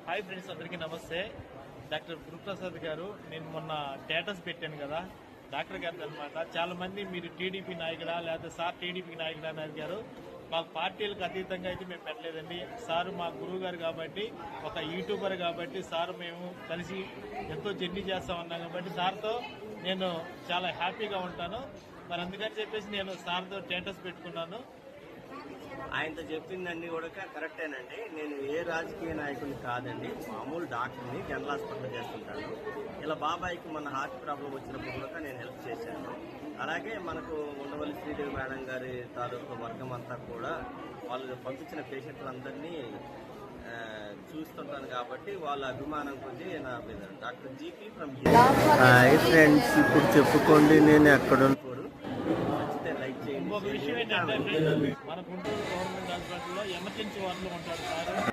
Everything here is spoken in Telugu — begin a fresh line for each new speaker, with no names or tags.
హాయ్ ఫ్రెండ్స్, అందరికీ నమస్తే. డాక్టర్ గురుప్రసాద్ గారు, నేను మొన్న స్టేటస్ పెట్టాను కదా డాక్టర్ గారిది అనమాట. చాలా మంది మీరు టీడీపీ నాయకుడా లేకపోతే సార్ టీడీపీ నాయకుడా అని అడిగారు. మాకు పార్టీలకు అతీతంగా అయితే మేము పెట్టలేదండి. సార్ మా గురువు గారు కాబట్టి, ఒక యూట్యూబర్ కాబట్టి సార్ మేము కలిసి ఎంతో జర్నీ చేస్తామన్నాం కాబట్టి సార్తో నేను చాలా హ్యాపీగా ఉంటాను. మరి అందుకని చెప్పేసి నేను సార్తో స్టేటస్ పెట్టుకున్నాను.
ఆయనతో చెప్పిందన్నీ కూడా కరెక్టేనండి. నేను ఏ రాజకీయ నాయకుడిని కాదండి, మామూలు డాక్టర్ని, జనరల్ హాస్పిటల్ చేస్తుంటాను. ఇలా బాబాయ్కి మన హార్ట్ ప్రాబ్లం వచ్చినప్పుడు కూడా నేను హెల్ప్ చేశాను. అలాగే మనకు ఉండవల్లి శ్రీదేవి మేడం గారి తాలూకు వర్గం అంతా కూడా వాళ్ళు పంపించిన పేషెంట్లందరినీ చూస్తుంటాను కాబట్టి వాళ్ళ అభిమానం కొద్ది నా మీద డాక్టర్ జీపీ ఫ్రమ్ ఫ్రెండ్స్. ఇప్పుడు చెప్పుకోండి, నేను ఎక్కడ
ఇంకొక విషయం ఏంటంటే, మన గుంటూరు గవర్నమెంట్ హాస్పిటల్లో ఎమర్జెన్సీ వార్డులో ఉంటారు సార్.